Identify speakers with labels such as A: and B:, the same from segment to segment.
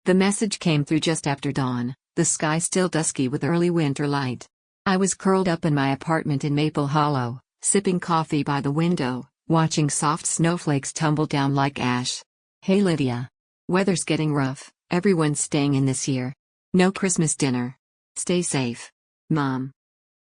A: The message came through just after dawn, the sky still dusky with early winter light. I was curled up in my apartment in Maple Hollow, sipping coffee by the window, watching soft snowflakes tumble down like ash. Hey Lydia. Weather's getting rough, everyone's staying in this year. No Christmas dinner. Stay safe. Mom.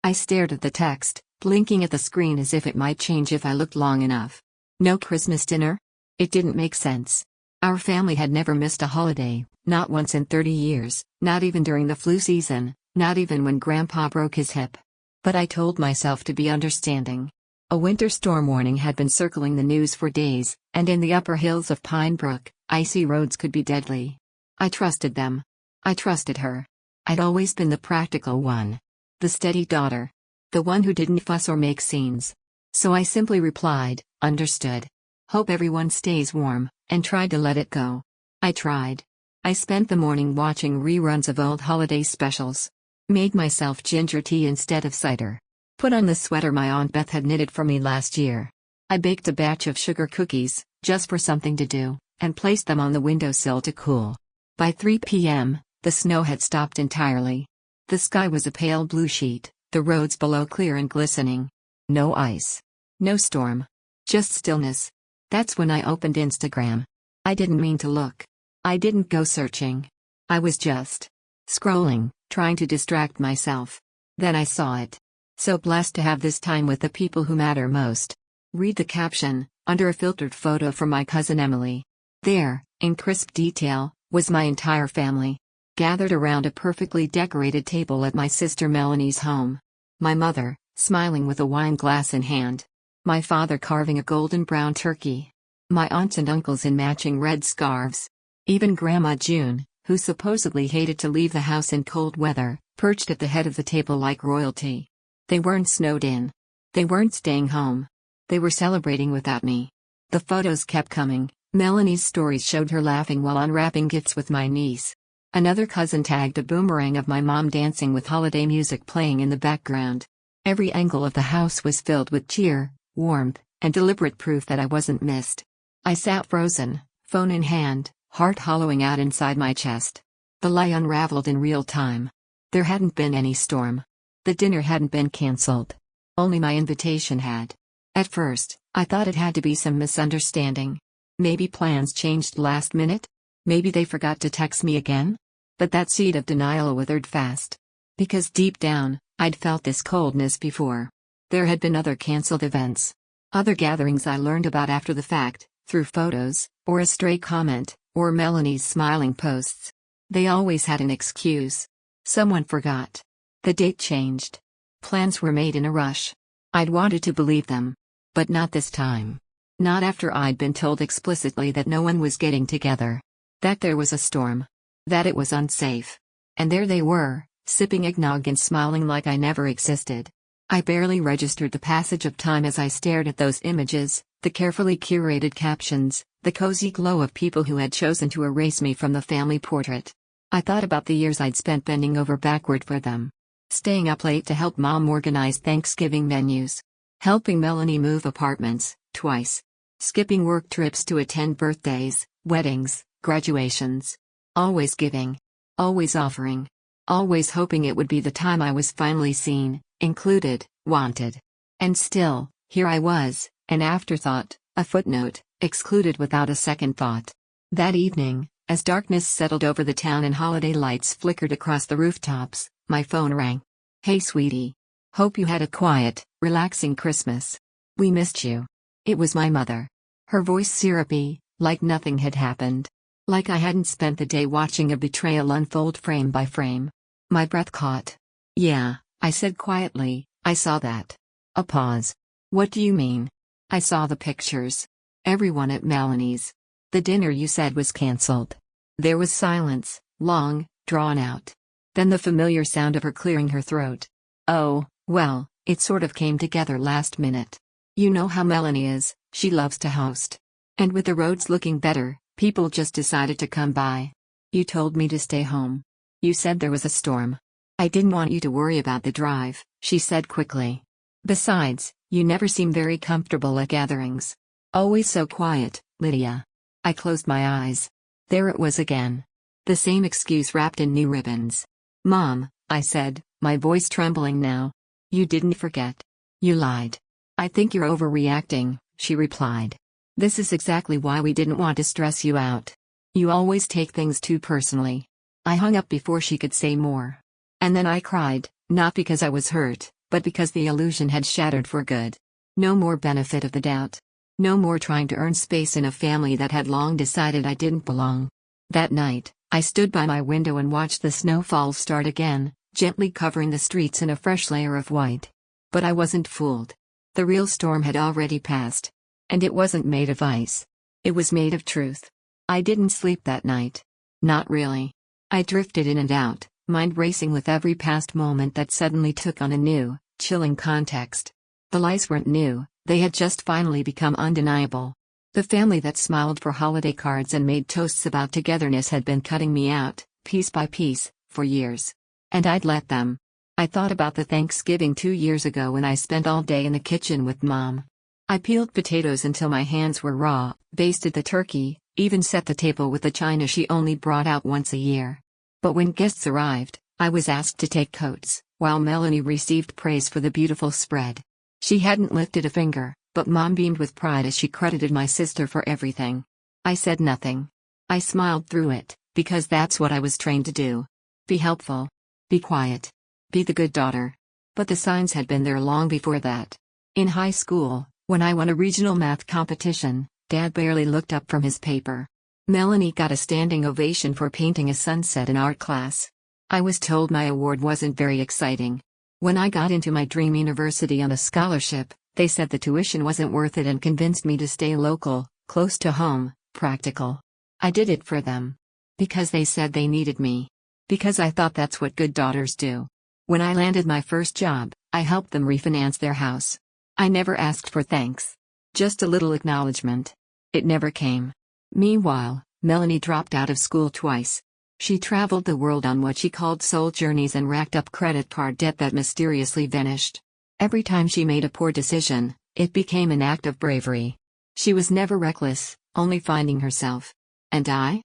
A: I stared at the text, blinking at the screen as if it might change if I looked long enough. No Christmas dinner? It didn't make sense. Our family had never missed a holiday, not once in 30 years, not even during the flu season, not even when Grandpa broke his hip. But I told myself to be understanding. A winter storm warning had been circling the news for days, and in the upper hills of Pine Brook, icy roads could be deadly. I trusted them. I trusted her. I'd always been the practical one. The steady daughter. The one who didn't fuss or make scenes. So I simply replied, understood. Hope everyone stays warm, and tried to let it go. I tried. I spent the morning watching reruns of old holiday specials. Made myself ginger tea instead of cider. Put on the sweater my Aunt Beth had knitted for me last year. I baked a batch of sugar cookies, just for something to do, and placed them on the windowsill to cool. By 3 p.m., the snow had stopped entirely. The sky was a pale blue sheet, the roads below clear and glistening. No ice. No storm. Just stillness. That's when I opened Instagram. I didn't mean to look. I didn't go searching. I was just scrolling, trying to distract myself. Then I saw it. So blessed to have this time with the people who matter most. Read the caption, under a filtered photo from my cousin Emily. There, in crisp detail, was my entire family. Gathered around a perfectly decorated table at my sister Melanie's home. My mother, smiling with a wine glass in hand. My father carving a golden brown turkey. My aunts and uncles in matching red scarves. Even Grandma June, who supposedly hated to leave the house in cold weather, perched at the head of the table like royalty. They weren't snowed in. They weren't staying home. They were celebrating without me. The photos kept coming. Melanie's stories showed her laughing while unwrapping gifts with my niece. Another cousin tagged a boomerang of my mom dancing with holiday music playing in the background. Every angle of the house was filled with cheer, warmth, and deliberate proof that I wasn't missed. I sat frozen, phone in hand, heart hollowing out inside my chest. The lie unraveled in real time. There hadn't been any storm. The dinner hadn't been cancelled. Only my invitation had. At first, I thought it had to be some misunderstanding. Maybe plans changed last minute? Maybe they forgot to text me again? But that seed of denial withered fast. Because deep down, I'd felt this coldness before. There had been other cancelled events. Other gatherings I learned about after the fact, through photos, or a stray comment, or Melanie's smiling posts. They always had an excuse. Someone forgot. The date changed. Plans were made in a rush. I'd wanted to believe them. But not this time. Not after I'd been told explicitly that no one was getting together. That there was a storm. That it was unsafe. And there they were, sipping eggnog and smiling like I never existed. I barely registered the passage of time as I stared at those images, the carefully curated captions, the cozy glow of people who had chosen to erase me from the family portrait. I thought about the years I'd spent bending over backward for them. Staying up late to help Mom organize Thanksgiving menus. Helping Melanie move apartments, twice. Skipping work trips to attend birthdays, weddings, graduations. Always giving. Always offering. Always hoping it would be the time I was finally seen, included, wanted. And still, here I was, an afterthought, a footnote, excluded without a second thought. That evening, as darkness settled over the town and holiday lights flickered across the rooftops, my phone rang. Hey sweetie. Hope you had a quiet, relaxing Christmas. We missed you. It was my mother. Her voice syrupy, like nothing had happened. Like I hadn't spent the day watching a betrayal unfold frame by frame. My breath caught. Yeah, I said quietly, I saw that. A pause. What do you mean? I saw the pictures. Everyone at Melanie's. The dinner you said was cancelled. There was silence, long, drawn out. Then the familiar sound of her clearing her throat. Oh, well, it sort of came together last minute. You know how Melanie is, she loves to host. And with the roads looking better, people just decided to come by. You told me to stay home. You said there was a storm. I didn't want you to worry about the drive, she said quickly. Besides, you never seem very comfortable at gatherings. Always so quiet, Lydia. I closed my eyes. There it was again. The same excuse wrapped in new ribbons. "Mom," I said, my voice trembling now. "You didn't forget. You lied." "I think you're overreacting," she replied. "This is exactly why we didn't want to stress you out. You always take things too personally." I hung up before she could say more. And then I cried, not because I was hurt, but because the illusion had shattered for good. No more benefit of the doubt. No more trying to earn space in a family that had long decided I didn't belong. That night, I stood by my window and watched the snowfall start again, gently covering the streets in a fresh layer of white. But I wasn't fooled. The real storm had already passed. And it wasn't made of ice. It was made of truth. I didn't sleep that night. Not really. I drifted in and out, mind racing with every past moment that suddenly took on a new, chilling context. The lies weren't new, they had just finally become undeniable. The family that smiled for holiday cards and made toasts about togetherness had been cutting me out, piece by piece, for years. And I'd let them. I thought about the Thanksgiving 2 years ago when I spent all day in the kitchen with Mom. I peeled potatoes until my hands were raw, basted the turkey, even set the table with the china she only brought out once a year. But when guests arrived, I was asked to take coats, while Melanie received praise for the beautiful spread. She hadn't lifted a finger, but Mom beamed with pride as she credited my sister for everything. I said nothing. I smiled through it, because that's what I was trained to do. Be helpful. Be quiet. Be the good daughter. But the signs had been there long before that. In high school, when I won a regional math competition, Dad barely looked up from his paper. Melanie got a standing ovation for painting a sunset in art class. I was told my award wasn't very exciting. When I got into my dream university on a scholarship, they said the tuition wasn't worth it and convinced me to stay local, close to home, practical. I did it for them. Because they said they needed me. Because I thought that's what good daughters do. When I landed my first job, I helped them refinance their house. I never asked for thanks. Just a little acknowledgement. It never came. Meanwhile, Melanie dropped out of school twice. She traveled the world on what she called soul journeys and racked up credit card debt that mysteriously vanished. Every time she made a poor decision, it became an act of bravery. She was never reckless, only finding herself. And I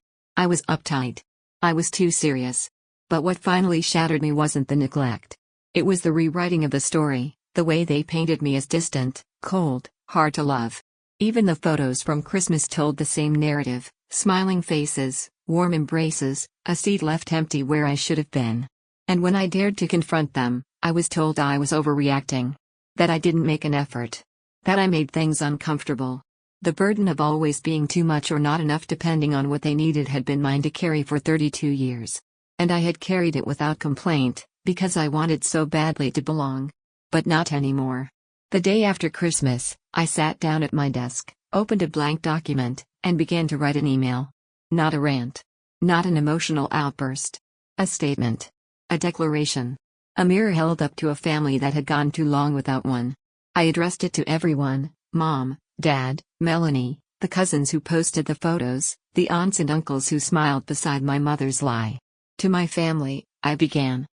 A: was uptight. I was too serious. But what finally shattered me wasn't the neglect. It was the rewriting of the story, the way they painted me as distant, cold, hard to love. Even the photos from Christmas told the same narrative: smiling faces, warm embraces, a seat left empty where I should have been. And when I dared to confront them, I was told I was overreacting. That I didn't make an effort. That I made things uncomfortable. The burden of always being too much or not enough depending on what they needed had been mine to carry for 32 years. And I had carried it without complaint, because I wanted so badly to belong. But not anymore. The day after Christmas, I sat down at my desk, opened a blank document, and began to write an email. Not a rant. Not an emotional outburst. A statement. A declaration. A mirror held up to a family that had gone too long without one. I addressed it to everyone: Mom, Dad, Melanie, the cousins who posted the photos, the aunts and uncles who smiled beside my mother's lie. To my family, I began.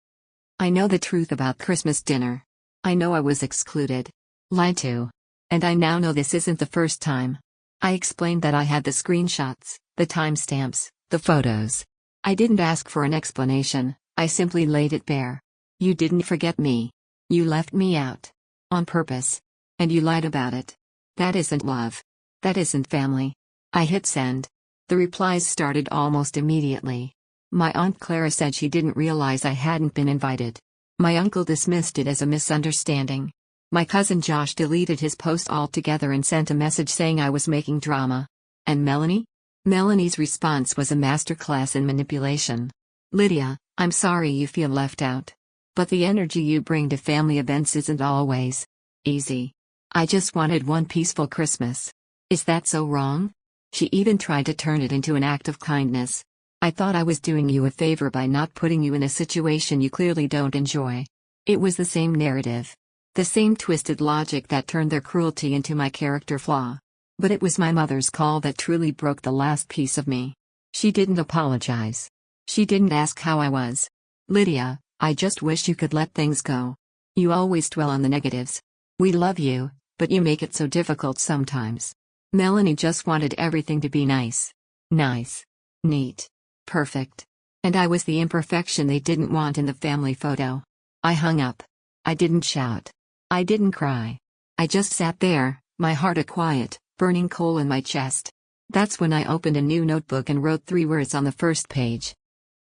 A: I know the truth about Christmas dinner. I know I was excluded. Lied to. And I now know this isn't the first time. I explained that I had the screenshots, the timestamps, the photos. I didn't ask for an explanation, I simply laid it bare. You didn't forget me. You left me out. On purpose. And you lied about it. That isn't love. That isn't family. I hit send. The replies started almost immediately. My Aunt Clara said she didn't realize I hadn't been invited. My uncle dismissed it as a misunderstanding. My cousin Josh deleted his post altogether and sent a message saying I was making drama. And Melanie? Melanie's response was a masterclass in manipulation. Lydia, I'm sorry you feel left out. But the energy you bring to family events isn't always easy. I just wanted one peaceful Christmas. Is that so wrong? She even tried to turn it into an act of kindness. I thought I was doing you a favor by not putting you in a situation you clearly don't enjoy. It was the same narrative. The same twisted logic that turned their cruelty into my character flaw. But it was my mother's call that truly broke the last piece of me. She didn't apologize. She didn't ask how I was. Lydia, I just wish you could let things go. You always dwell on the negatives. We love you, but you make it so difficult sometimes. Melanie just wanted everything to be nice. Nice. Neat. Perfect. And I was the imperfection they didn't want in the family photo. I hung up. I didn't shout. I didn't cry. I just sat there, my heart a quiet, burning coal in my chest. That's when I opened a new notebook and wrote 3 words on the first page.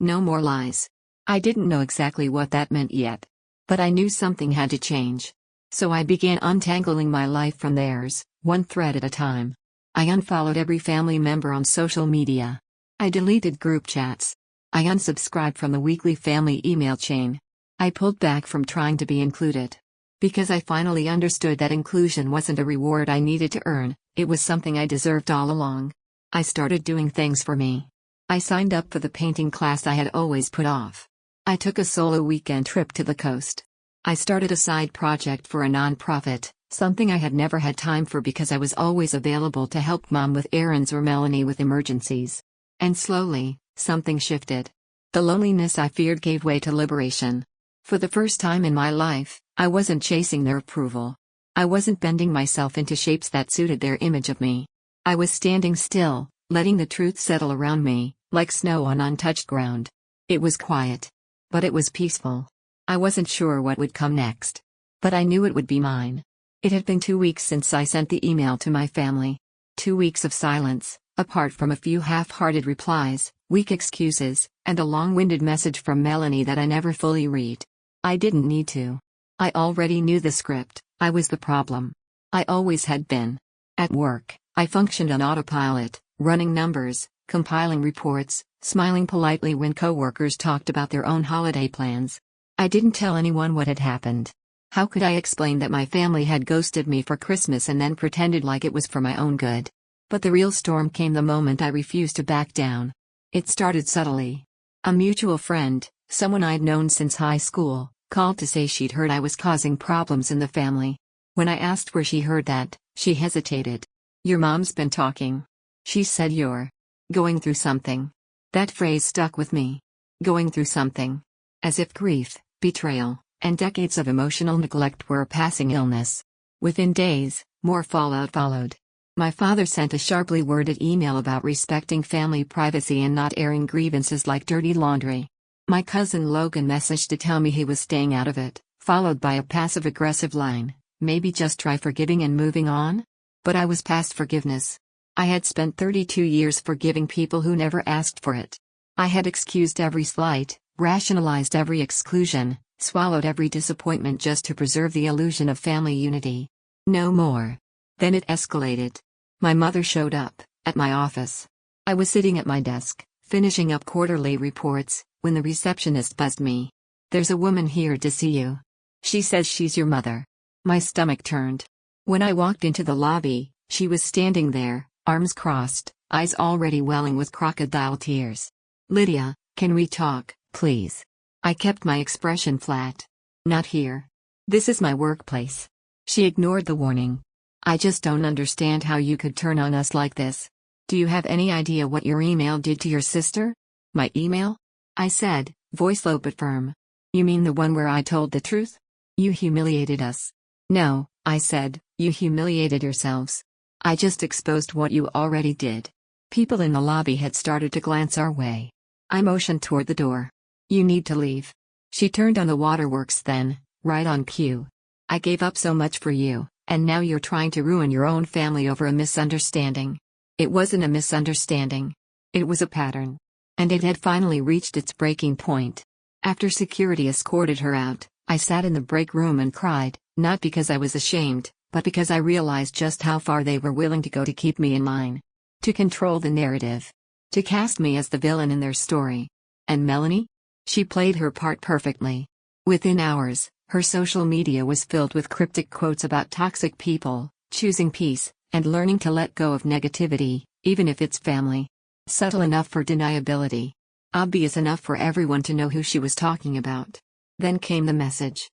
A: No more lies. I didn't know exactly what that meant yet. But I knew something had to change. So I began untangling my life from theirs, one thread at a time. I unfollowed every family member on social media. I deleted group chats. I unsubscribed from the weekly family email chain. I pulled back from trying to be included. Because I finally understood that inclusion wasn't a reward I needed to earn, it was something I deserved all along. I started doing things for me. I signed up for the painting class I had always put off. I took a solo weekend trip to the coast. I started a side project for a nonprofit, something I had never had time for because I was always available to help Mom with errands or Melanie with emergencies. And slowly, something shifted. The loneliness I feared gave way to liberation. For the first time in my life, I wasn't chasing their approval. I wasn't bending myself into shapes that suited their image of me. I was standing still, letting the truth settle around me, like snow on untouched ground. It was quiet. But it was peaceful. I wasn't sure what would come next. But I knew it would be mine. It had been 2 weeks since I sent the email to my family. 2 weeks of silence, apart from a few half-hearted replies, weak excuses, and a long-winded message from Melanie that I never fully read. I didn't need to. I already knew the script. I was the problem. I always had been. At work, I functioned on autopilot, running numbers, compiling reports, smiling politely when coworkers talked about their own holiday plans. I didn't tell anyone what had happened. How could I explain that my family had ghosted me for Christmas and then pretended like it was for my own good? But the real storm came the moment I refused to back down. It started subtly. A mutual friend, someone I'd known since high school, called to say she'd heard I was causing problems in the family. When I asked where she heard that, she hesitated. "Your mom's been talking. She said you're going through something." That phrase stuck with me. Going through something. As if grief, betrayal, and decades of emotional neglect were a passing illness. Within days, more fallout followed. My father sent a sharply worded email about respecting family privacy and not airing grievances like dirty laundry. My cousin Logan messaged to tell me he was staying out of it, followed by a passive-aggressive line, "Maybe just try forgiving and moving on?" But I was past forgiveness. I had spent 32 years forgiving people who never asked for it. I had excused every slight, rationalized every exclusion, swallowed every disappointment just to preserve the illusion of family unity. No more. Then it escalated. My mother showed up, at my office. I was sitting at my desk, finishing up quarterly reports, when the receptionist buzzed me. "There's a woman here to see you. She says she's your mother." My stomach turned. When I walked into the lobby, she was standing there, arms crossed, eyes already welling with crocodile tears. "Lydia, can we talk, please?" I kept my expression flat. "Not here. This is my workplace." She ignored the warning. "I just don't understand how you could turn on us like this. Do you have any idea what your email did to your sister?" "My email?" I said, voice low but firm. "You mean the one where I told the truth? You humiliated us." "No," I said, "you humiliated yourselves. I just exposed what you already did." People in the lobby had started to glance our way. I motioned toward the door. "You need to leave." She turned on the waterworks then, right on cue. "I gave up so much for you, and now you're trying to ruin your own family over a misunderstanding." It wasn't a misunderstanding. It was a pattern. And it had finally reached its breaking point. After security escorted her out, I sat in the break room and cried, not because I was ashamed, but because I realized just how far they were willing to go to keep me in line. To control the narrative. To cast me as the villain in their story. And Melanie? She played her part perfectly. Within hours, her social media was filled with cryptic quotes about toxic people, choosing peace, and learning to let go of negativity, even if it's family. Subtle enough for deniability. Obvious enough for everyone to know who she was talking about. Then came the message.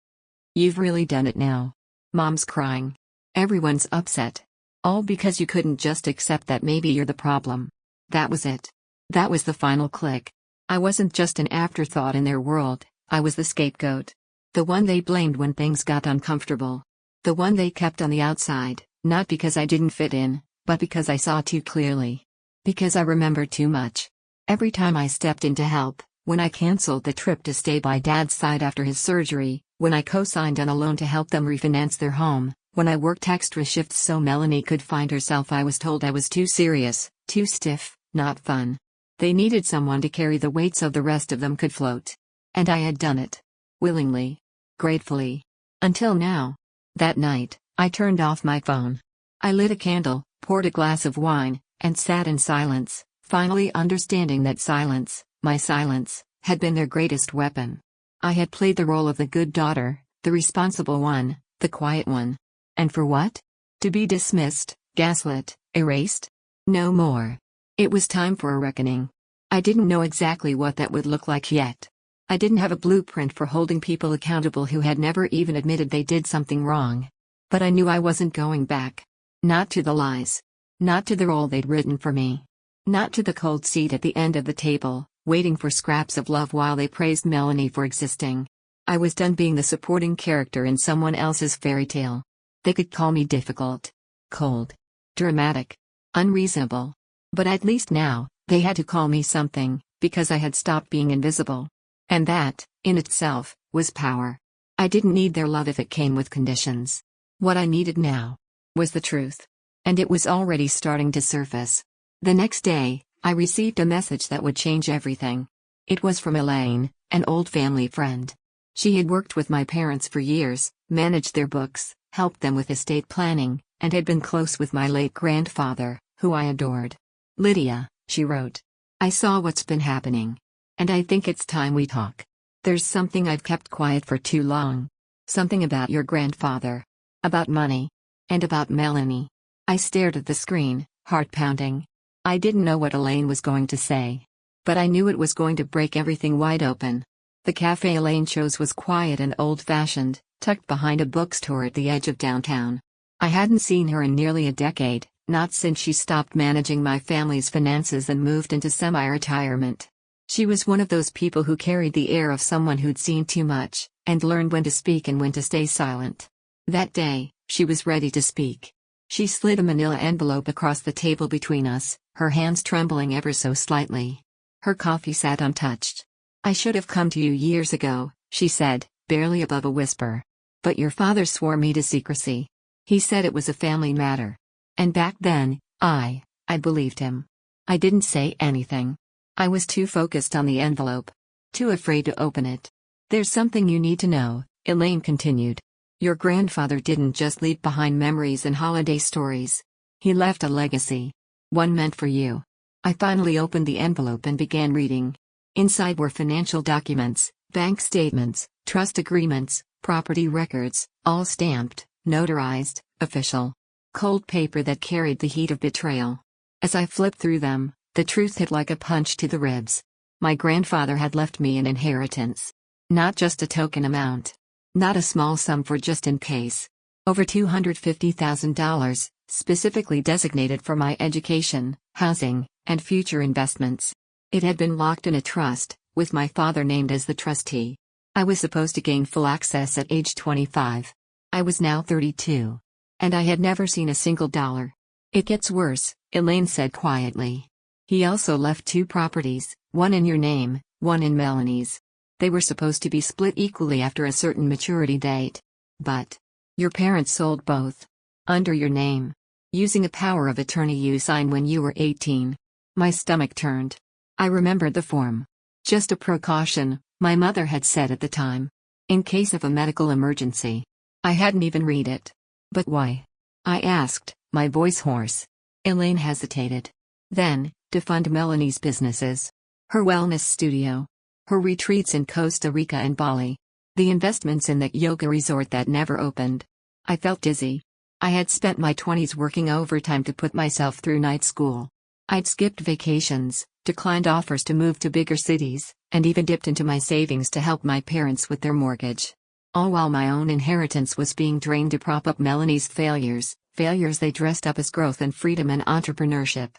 A: "You've really done it now. Mom's crying. Everyone's upset. All because you couldn't just accept that maybe you're the problem." That was it. That was the final click. I wasn't just an afterthought in their world, I was the scapegoat. The one they blamed when things got uncomfortable. The one they kept on the outside, not because I didn't fit in, but because I saw too clearly. Because I remembered too much. Every time I stepped in to help, when I canceled the trip to stay by Dad's side after his surgery, when I co-signed on a loan to help them refinance their home, when I worked extra shifts so Melanie could find herself. I was told I was too serious, too stiff, not fun. They needed someone to carry the weight so the rest of them could float. And I had done it. Willingly. Gratefully. Until now. That night, I turned off my phone. I lit a candle, poured a glass of wine, and sat in silence, finally understanding that silence, my silence, had been their greatest weapon. I had played the role of the good daughter, the responsible one, the quiet one. And for what? To be dismissed, gaslit, erased? No more. It was time for a reckoning. I didn't know exactly what that would look like yet. I didn't have a blueprint for holding people accountable who had never even admitted they did something wrong. But I knew I wasn't going back. Not to the lies. Not to the role they'd written for me. Not to the cold seat at the end of the table, waiting for scraps of love while they praised Melanie for existing. I was done being the supporting character in someone else's fairy tale. They could call me difficult, cold, dramatic, unreasonable. But at least now, they had to call me something, because I had stopped being invisible. And that, in itself, was power. I didn't need their love if it came with conditions. What I needed now was the truth. And it was already starting to surface. The next day, I received a message that would change everything. It was from Elaine, an old family friend. She had worked with my parents for years, managed their books, helped them with estate planning, and had been close with my late grandfather, who I adored. Lydia, she wrote. I saw what's been happening. And I think it's time we talk. There's something I've kept quiet for too long. Something about your grandfather. About money. And about Melanie. I stared at the screen, heart pounding. I didn't know what Elaine was going to say. But I knew it was going to break everything wide open. The cafe Elaine chose was quiet and old-fashioned, tucked behind a bookstore at the edge of downtown. I hadn't seen her in nearly a decade, not since she stopped managing my family's finances and moved into semi-retirement. She was one of those people who carried the air of someone who'd seen too much, and learned when to speak and when to stay silent. That day, she was ready to speak. She slid a manila envelope across the table between us, her hands trembling ever so slightly. Her coffee sat untouched. I should have come to you years ago, she said, barely above a whisper. But your father swore me to secrecy. He said it was a family matter. And back then, I believed him. I didn't say anything. I was too focused on the envelope. Too afraid to open it. There's something you need to know, Elaine continued. Your grandfather didn't just leave behind memories and holiday stories. He left a legacy. One meant for you. I finally opened the envelope and began reading. Inside were financial documents, bank statements, trust agreements, property records, all stamped, notarized, official. Cold paper that carried the heat of betrayal. As I flipped through them, the truth hit like a punch to the ribs. My grandfather had left me an inheritance. Not just a token amount. Not a small sum for just in case. Over $250,000, specifically designated for my education, housing, and future investments. It had been locked in a trust, with my father named as the trustee. I was supposed to gain full access at age 25. I was now 32. And I had never seen a single dollar. It gets worse, Elaine said quietly. He also left 2 properties, one in your name, one in Melanie's. They were supposed to be split equally after a certain maturity date. But your parents sold both. Under your name. Using a power of attorney you signed when you were 18. My stomach turned. I remembered the form. Just a precaution, my mother had said at the time. In case of a medical emergency. I hadn't even read it. But why? I asked, my voice hoarse. Elaine hesitated. Then, to fund Melanie's businesses. Her wellness studio. Her retreats in Costa Rica and Bali. The investments in that yoga resort that never opened. I felt dizzy. I had spent my 20s working overtime to put myself through night school. I'd skipped vacations, declined offers to move to bigger cities, and even dipped into my savings to help my parents with their mortgage. All while my own inheritance was being drained to prop up Melanie's failures they dressed up as growth and freedom and entrepreneurship.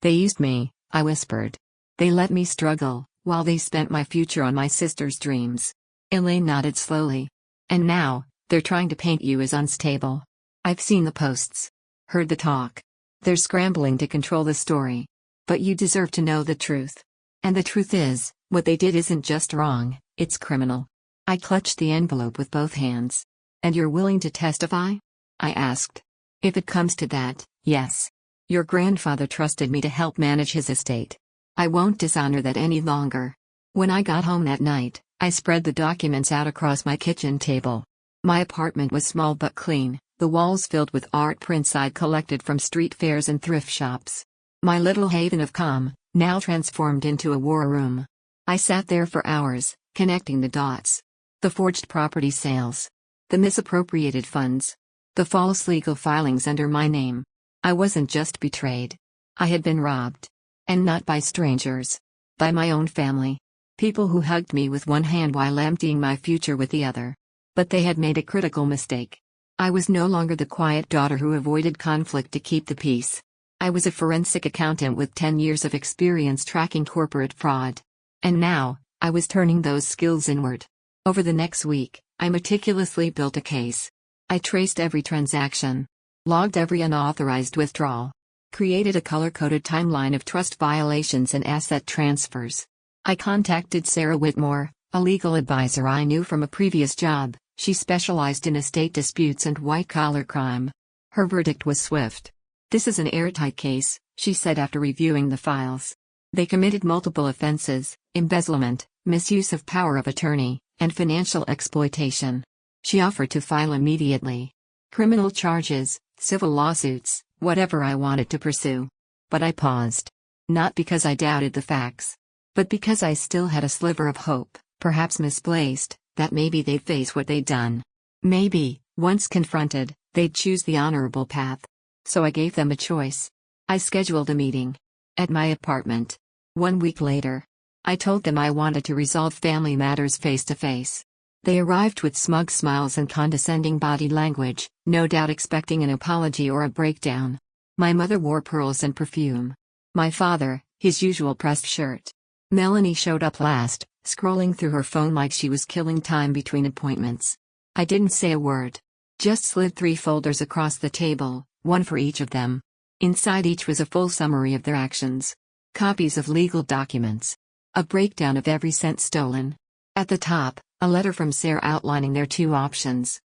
A: They used me, I whispered. They let me struggle, while they spent my future on my sister's dreams. Elaine nodded slowly. And now, they're trying to paint you as unstable. I've seen the posts. Heard the talk. They're scrambling to control the story. But you deserve to know the truth. And the truth is, what they did isn't just wrong, it's criminal. I clutched the envelope with both hands. And you're willing to testify? I asked. If it comes to that, yes. Your grandfather trusted me to help manage his estate. I won't dishonor that any longer. When I got home that night, I spread the documents out across my kitchen table. My apartment was small but clean, the walls filled with art prints I'd collected from street fairs and thrift shops. My little haven of calm, now transformed into a war room. I sat there for hours, connecting the dots. The forged property sales. The misappropriated funds. The false legal filings under my name. I wasn't just betrayed. I had been robbed. And not by strangers. By my own family. People who hugged me with one hand while emptying my future with the other. But they had made a critical mistake. I was no longer the quiet daughter who avoided conflict to keep the peace. I was a forensic accountant with 10 years of experience tracking corporate fraud. And now, I was turning those skills inward. Over the next week, I meticulously built a case. I traced every transaction. Logged every unauthorized withdrawal. Created a color-coded timeline of trust violations and asset transfers. I contacted Sarah Whitmore, a legal advisor I knew from a previous job. She specialized in estate disputes and white-collar crime. Her verdict was swift. This is an airtight case, she said after reviewing the files. They committed multiple offenses: embezzlement, misuse of power of attorney, and financial exploitation. She offered to file immediately. Criminal charges, civil lawsuits, whatever I wanted to pursue. But I paused. Not because I doubted the facts. But because I still had a sliver of hope, perhaps misplaced, that maybe they'd face what they'd done. Maybe, once confronted, they'd choose the honorable path. So I gave them a choice. I scheduled a meeting. At my apartment. 1 week later. I told them I wanted to resolve family matters face to face. They arrived with smug smiles and condescending body language, no doubt expecting an apology or a breakdown. My mother wore pearls and perfume. My father, his usual pressed shirt. Melanie showed up last, scrolling through her phone like she was killing time between appointments. I didn't say a word. Just slid 3 folders across the table, one for each of them. Inside each was a full summary of their actions. Copies of legal documents. A breakdown of every cent stolen. At the top, a letter from Sarah outlining their 2 options.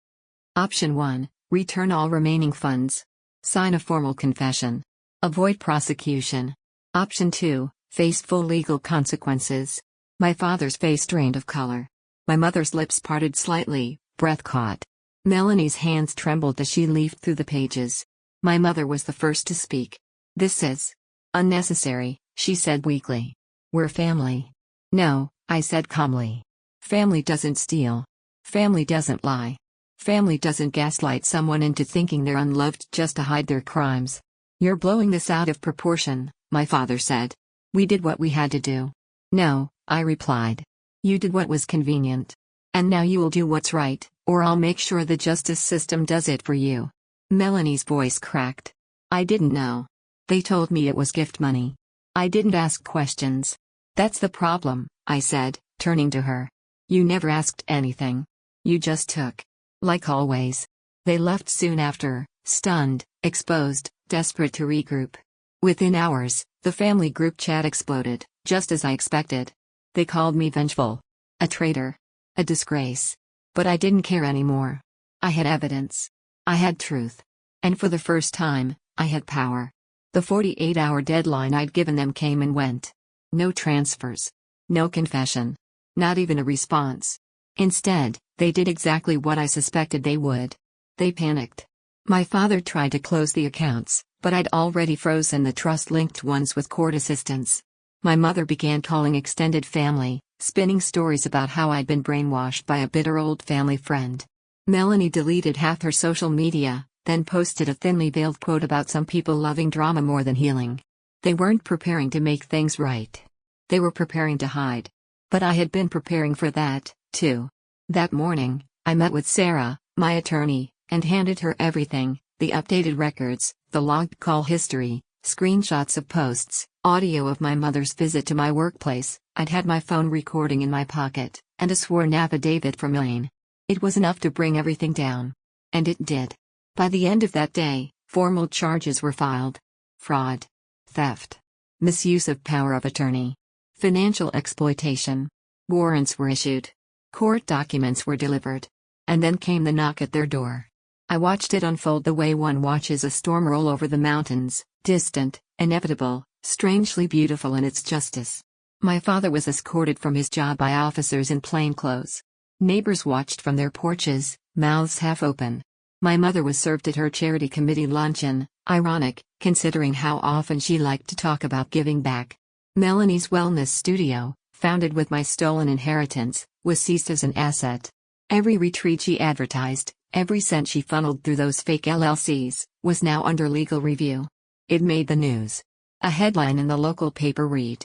A: Option 1, return all remaining funds. Sign a formal confession. Avoid prosecution. Option 2, face full legal consequences. My father's face drained of color. My mother's lips parted slightly, breath caught. Melanie's hands trembled as she leafed through the pages. My mother was the first to speak. This is unnecessary, she said weakly. We're family. No, I said calmly. Family doesn't steal. Family doesn't lie. Family doesn't gaslight someone into thinking they're unloved just to hide their crimes. You're blowing this out of proportion, my father said. We did what we had to do. No, I replied. You did what was convenient. And now you will do what's right, or I'll make sure the justice system does it for you. Melanie's voice cracked. I didn't know. They told me it was gift money. I didn't ask questions. That's the problem, I said, turning to her. You never asked anything. You just took. Like always. They left soon after, stunned, exposed, desperate to regroup. Within hours, the family group chat exploded, just as I expected. They called me vengeful. A traitor. A disgrace. But I didn't care anymore. I had evidence. I had truth. And for the first time, I had power. The 48-hour deadline I'd given them came and went. No transfers. No confession. Not even a response. Instead, they did exactly what I suspected they would. They panicked. My father tried to close the accounts, but I'd already frozen the trust-linked ones with court assistance. My mother began calling extended family, spinning stories about how I'd been brainwashed by a bitter old family friend. Melanie deleted half her social media, then posted a thinly veiled quote about some people loving drama more than healing. They weren't preparing to make things right. They were preparing to hide. But I had been preparing for that, too. That morning, I met with Sarah, my attorney, and handed her everything: the updated records, the logged call history, screenshots of posts, audio of my mother's visit to my workplace. I'd had my phone recording in my pocket, and a sworn affidavit from Elaine. It was enough to bring everything down. And it did. By the end of that day, formal charges were filed. Fraud. Theft. Misuse of power of attorney. Financial exploitation. Warrants were issued. Court documents were delivered. And then came the knock at their door. I watched it unfold the way one watches a storm roll over the mountains, distant, inevitable, strangely beautiful in its justice. My father was escorted from his job by officers in plainclothes. Neighbors watched from their porches, mouths half open. My mother was served at her charity committee luncheon, ironic, considering how often she liked to talk about giving back. Melanie's wellness studio, founded with my stolen inheritance, was seized as an asset. Every retreat she advertised, every cent she funneled through those fake LLCs, was now under legal review. It made the news. A headline in the local paper read: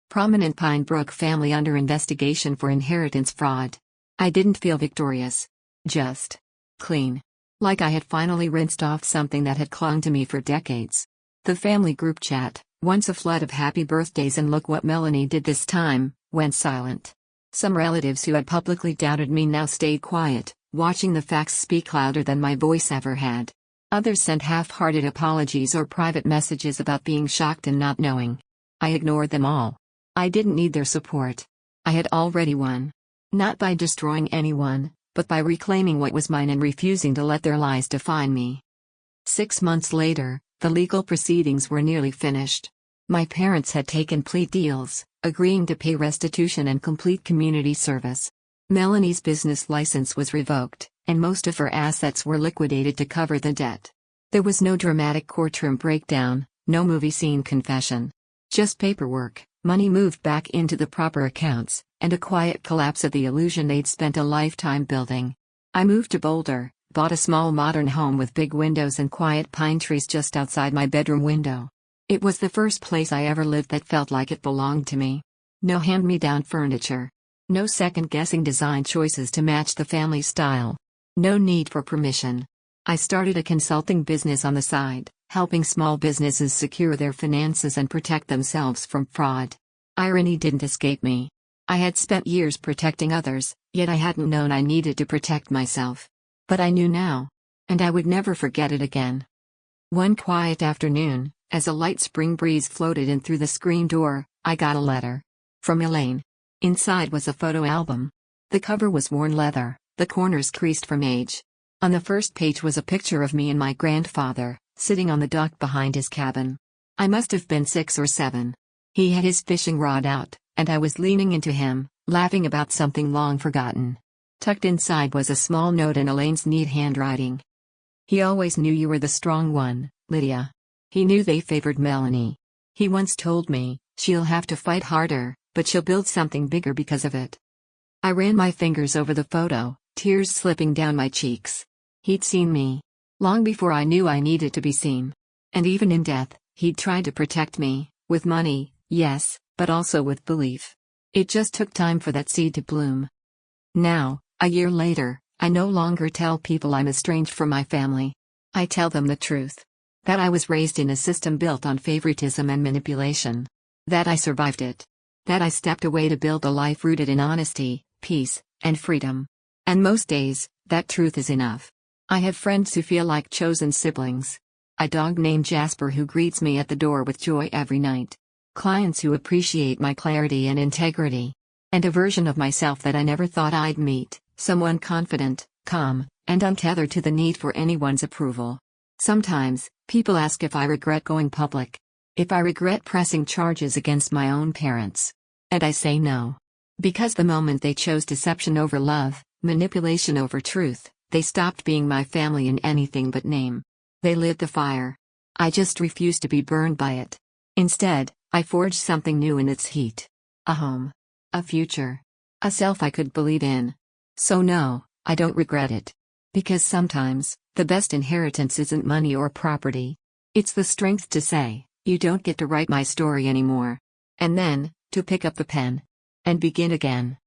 A: Prominent Pine Brook family under investigation for inheritance fraud. I didn't feel victorious. Just clean. Like I had finally rinsed off something that had clung to me for decades. The family group chat, once a flood of happy birthdays and look what Melanie did this time, went silent. Some relatives who had publicly doubted me now stayed quiet, watching the facts speak louder than my voice ever had. Others sent half-hearted apologies or private messages about being shocked and not knowing. I ignored them all. I didn't need their support. I had already won. Not by destroying anyone, but by reclaiming what was mine and refusing to let their lies define me. 6 months later, the legal proceedings were nearly finished. My parents had taken plea deals, agreeing to pay restitution and complete community service. Melanie's business license was revoked, and most of her assets were liquidated to cover the debt. There was no dramatic courtroom breakdown, no movie scene confession. Just paperwork, money moved back into the proper accounts, and a quiet collapse of the illusion they'd spent a lifetime building. I moved to Boulder, bought a small modern home with big windows and quiet pine trees just outside my bedroom window. It was the first place I ever lived that felt like it belonged to me. No hand-me-down furniture. No second-guessing design choices to match the family style. No need for permission. I started a consulting business on the side, helping small businesses secure their finances and protect themselves from fraud. Irony didn't escape me. I had spent years protecting others, yet I hadn't known I needed to protect myself. But I knew now. And I would never forget it again. One quiet afternoon, as a light spring breeze floated in through the screen door, I got a letter. From Elaine. Inside was a photo album. The cover was worn leather, the corners creased from age. On the first page was a picture of me and my grandfather, sitting on the dock behind his cabin. I must have been 6 or 7. He had his fishing rod out, and I was leaning into him, laughing about something long forgotten. Tucked inside was a small note in Elaine's neat handwriting. He always knew you were the strong one, Lydia. He knew they favored Melanie. He once told me, she'll have to fight harder, but she'll build something bigger because of it. I ran my fingers over the photo, tears slipping down my cheeks. He'd seen me. Long before I knew I needed to be seen. And even in death, he'd tried to protect me, with money, yes, but also with belief. It just took time for that seed to bloom. Now, a year later, I no longer tell people I'm estranged from my family. I tell them the truth. That I was raised in a system built on favoritism and manipulation. That I survived it. That I stepped away to build a life rooted in honesty, peace, and freedom. And most days, that truth is enough. I have friends who feel like chosen siblings. A dog named Jasper who greets me at the door with joy every night. Clients who appreciate my clarity and integrity. And a version of myself that I never thought I'd meet, someone confident, calm, and untethered to the need for anyone's approval. Sometimes, people ask if I regret going public. If I regret pressing charges against my own parents. And I say no. Because the moment they chose deception over love, manipulation over truth, they stopped being my family in anything but name. They lit the fire. I just refused to be burned by it. Instead, I forged something new in its heat. A home. A future. A self I could believe in. So no, I don't regret it. Because sometimes, the best inheritance isn't money or property. It's the strength to say, you don't get to write my story anymore. And then, to pick up the pen. And begin again.